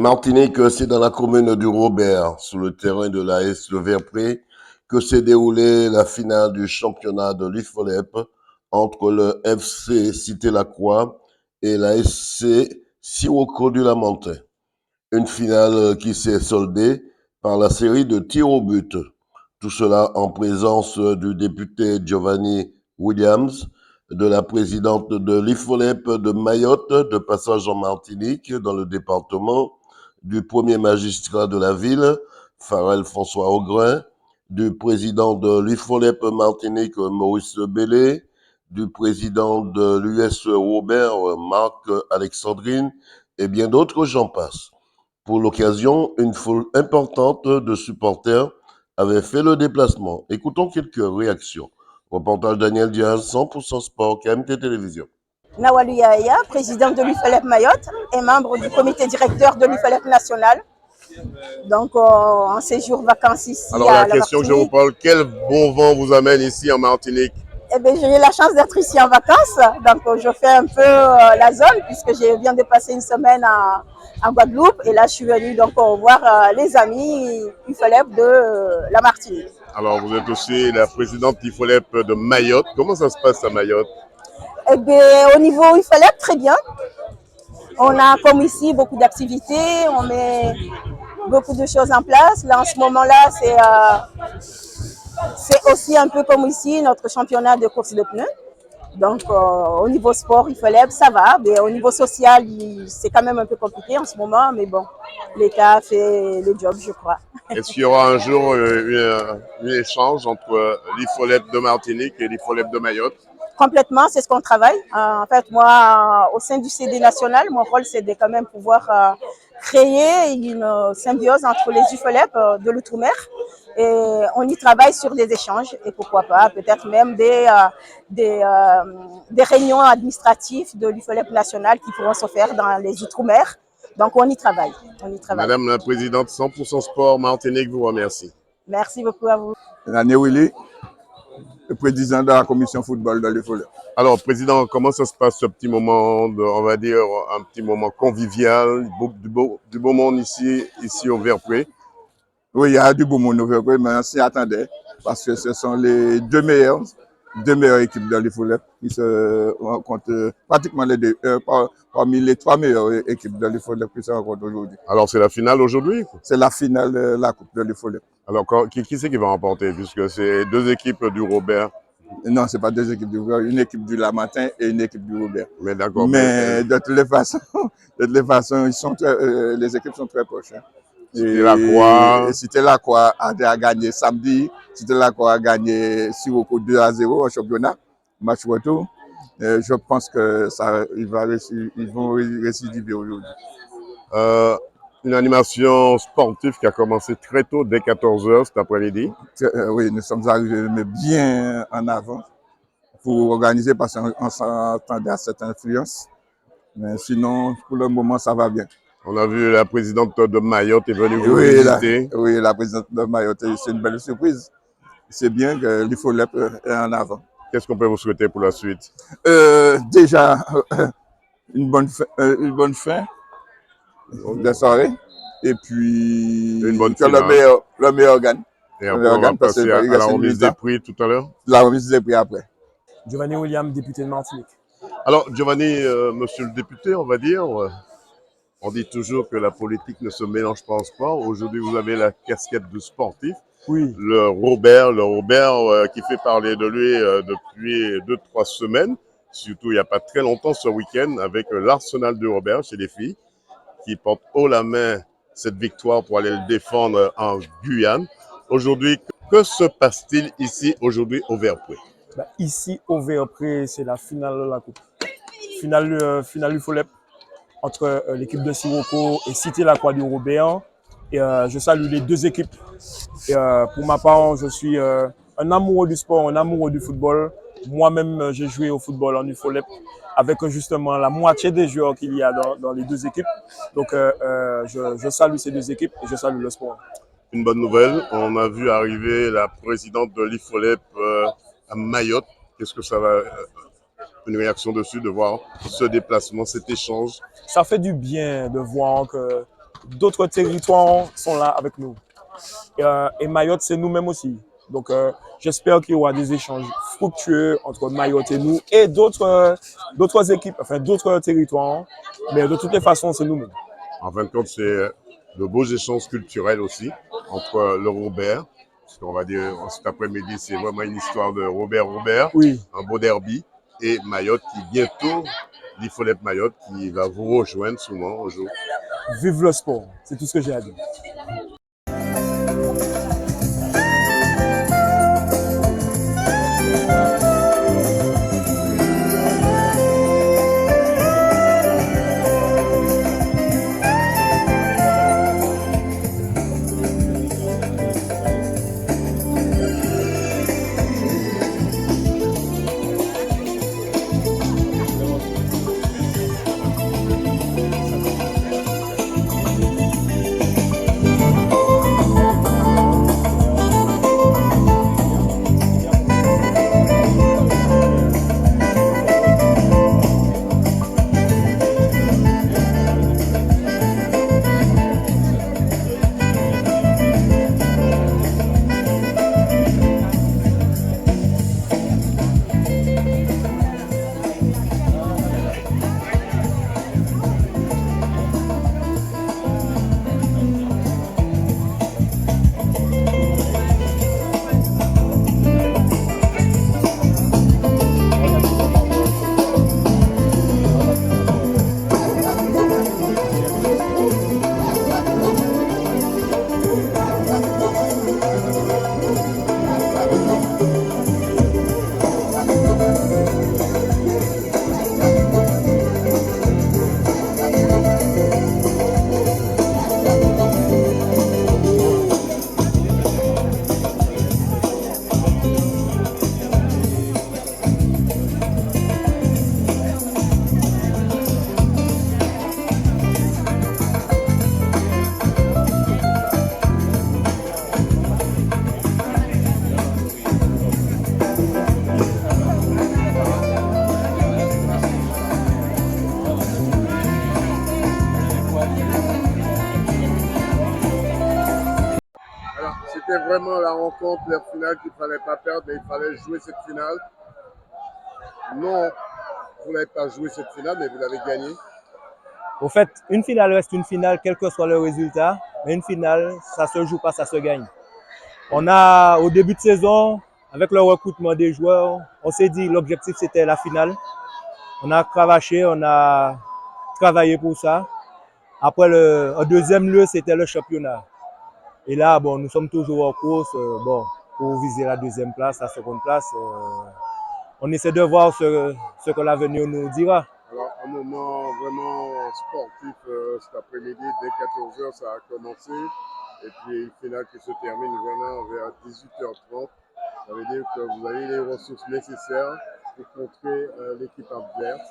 Martinique, c'est dans la commune du Robert, sur le terrain de l'AS Le Verpré, que s'est déroulée la finale du championnat de l'IFOLEP entre le FC Cité-la-Croix et l'ASC Sirocco du Lamentin. Une finale qui s'est soldée par la série de tirs au but. Tout cela en présence du député Giovanni Williams, de la présidente de l'IFOLEP de Mayotte, de passage en Martinique, dans le département, du premier magistrat de la ville, Farel François Augrin, du président de l'IFOLEP Martinique, Maurice Bellé, du président de l'US Robert, Marc Alexandrine, et bien d'autres, j'en passe. Pour l'occasion, une foule importante de supporters avait fait le déplacement. Écoutons quelques réactions. Reportage Daniel Diaz, 100% Sport, KMT Télévision. Nawalou Yahya, président de l'IFOLEP Mayotte et membre du comité directeur de l'IFOLEP national. Donc, en séjour vacances ici Alors, à la question que je vous parle, quel bon vent vous amène ici en Martinique? Eh bien, j'ai eu la chance d'être ici en vacances. Donc, je fais un peu la zone puisque je viens de passer une semaine en Guadeloupe. Et là, je suis venue donc voir les amis IFOLEP de la Martinique. Alors, vous êtes aussi la présidente IFOLEP de Mayotte. Comment ça se passe à Mayotte? Eh bien, au niveau IFOLEP, très bien. On a, comme ici, beaucoup d'activités. On met beaucoup de choses en place. Là, en ce moment-là, c'est aussi un peu comme ici, notre championnat de course de pneus. Donc, au niveau sport, IFOLEP, ça va. Mais au niveau social, c'est quand même un peu compliqué en ce moment. Mais bon, l'État fait le job, je crois. Est-ce qu'il y aura un jour un échange entre l'IFOLEP de Martinique et l'IFOLEP de Mayotte? Complètement, c'est ce qu'on travaille. En fait, moi, au sein du CD national, mon rôle, c'est de quand même pouvoir créer une symbiose entre les IFOLEP de l'outre-mer. Et on y travaille sur des échanges et pourquoi pas, peut-être même des réunions administratives de l'IFOLEP national qui pourront se faire dans les outre-mer. Donc, on y travaille. Madame la présidente 100% Sport Martinique vous remercie. Merci beaucoup à vous. L'année Willy, le président de la commission football de l'IFOLEP. Alors, président, comment ça se passe ce petit moment, on va dire, un petit moment convivial, du beau monde ici au Verpré? Oui, il y a du beau monde au Verpré, mais on s'y attendait parce que ce sont les deux meilleures équipes de l'IFOLEP qui se rencontrent, pratiquement les deux, parmi les trois meilleures équipes de l'IFOLEP qui se rencontrent aujourd'hui. Alors, c'est la finale aujourd'hui? C'est la finale de la Coupe de l'IFOLEP. Alors, qui c'est qui va remporter, puisque c'est deux équipes du Robert? Non, ce n'est pas deux équipes du Robert, une équipe du Lamentin et une équipe du Robert. Mais d'accord. Mais de toutes les façons, les équipes sont très proches. Hein. Cité-la-Croix a gagné samedi. Cité-la-Croix a gagné Sirocco 2-0 au championnat, match retour. Je pense que ils vont récidiver aujourd'hui. Une animation sportive qui a commencé très tôt, dès 14h cet après-midi. Oui, nous sommes arrivés bien en avant pour organiser parce qu'on s'attendait à cette influence. Mais sinon, pour le moment, ça va bien. On a vu la présidente de Mayotte est venue vous visiter. Oui, la présidente de Mayotte, c'est une belle surprise. C'est bien que l'IFOLEP est en avant. Qu'est-ce qu'on peut vous souhaiter pour la suite? Déjà, une bonne fin de soirée. Et puis, une bonne que le meilleur gagne. Et après, on va passer à la remise des prix tout à l'heure. La remise des prix après. Giovanni Williams, député de Martinique. Alors, Giovanni, monsieur le député, on va dire, on dit toujours que la politique ne se mélange pas en sport. Aujourd'hui, vous avez la casquette de sportif. Oui. Le Robert qui fait parler de lui depuis 2-3 semaines, surtout il n'y a pas très longtemps ce week-end, avec l'Arsenal de Robert chez les filles, qui porte haut la main cette victoire pour aller le défendre en Guyane. Aujourd'hui, que se passe-t-il ici aujourd'hui au Verpré? Ici au Verpré, c'est la finale de la Coupe. Finale IFOLEP entre l'équipe de Sirocco et Cité-la-Croix du Robert. Et je salue les deux équipes. Et pour ma part, je suis un amoureux du sport, un amoureux du football. Moi-même, j'ai joué au football en IFOLEP avec justement la moitié des joueurs qu'il y a dans les deux équipes. Donc, je salue ces deux équipes et je salue le sport. Une bonne nouvelle, on a vu arriver la présidente de l'IFOLEP à Mayotte. Qu'est-ce que ça va... une réaction dessus, de voir ce déplacement, cet échange? Ça fait du bien de voir que d'autres territoires sont là avec nous. Et Mayotte, c'est nous-mêmes aussi. Donc, j'espère qu'il y aura des échanges fructueux entre Mayotte et nous et d'autres équipes, enfin d'autres territoires. Mais de toutes les façons, c'est nous-mêmes. En fin de compte, c'est de beaux échanges culturels aussi entre le Robert, parce qu'on va dire cet après-midi, c'est vraiment une histoire de Robert, Oui. un beau derby, et Mayotte qui bientôt, l'IFOLEP Mayotte qui va vous rejoindre souvent un jour. Vive le sport, c'est tout ce que j'ai à dire. Alors, c'était vraiment la rencontre, la finale qu'il ne fallait pas perdre, mais il fallait jouer cette finale. Non, vous n'avez pas joué cette finale, mais vous l'avez gagnée. Au fait, une finale reste une finale, quel que soit le résultat. Mais une finale, ça se joue pas, ça se gagne. On a, au début de saison, avec le recrutement des joueurs, on s'est dit l'objectif c'était la finale. On a cravaché, on a travaillé pour ça. Après, en deuxième lieu, c'était le championnat. Et là, bon, nous sommes toujours en course, bon, pour viser la deuxième place, la seconde place. On essaie de voir ce que l'avenir nous dira. Alors, un moment vraiment sportif cet après-midi, dès 14h, ça a commencé. Et puis, une finale qui se termine vraiment vers 18h30. Ça veut dire que vous avez les ressources nécessaires pour contrer l'équipe adverse.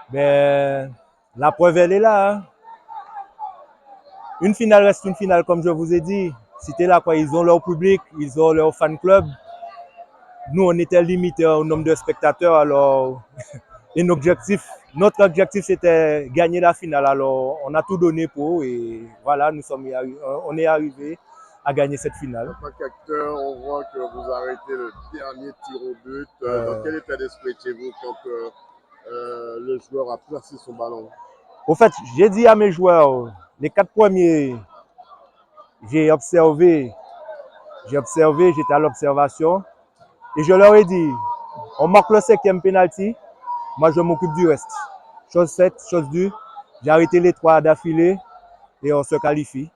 Ben, la preuve, elle est là. Hein. Une finale reste une finale, comme je vous ai dit. C'était là, quoi. Ils ont leur public, ils ont leur fan club. Nous, on était limité au nombre de spectateurs. Alors, et notre objectif, c'était gagner la finale. Alors, on a tout donné pour et voilà, on est arrivé à gagner cette finale. En tant qu'acteur, on voit que vous arrêtez le dernier tir au but. Dans quel état d'esprit étiez-vous quand le joueur a placé son ballon? Au fait, j'ai dit à mes joueurs, les 4 premiers, j'ai observé, j'étais à l'observation et je leur ai dit, on marque le 5e penalty, moi je m'occupe du reste. Chose faite, chose due, j'ai arrêté les 3 d'affilée et on se qualifie.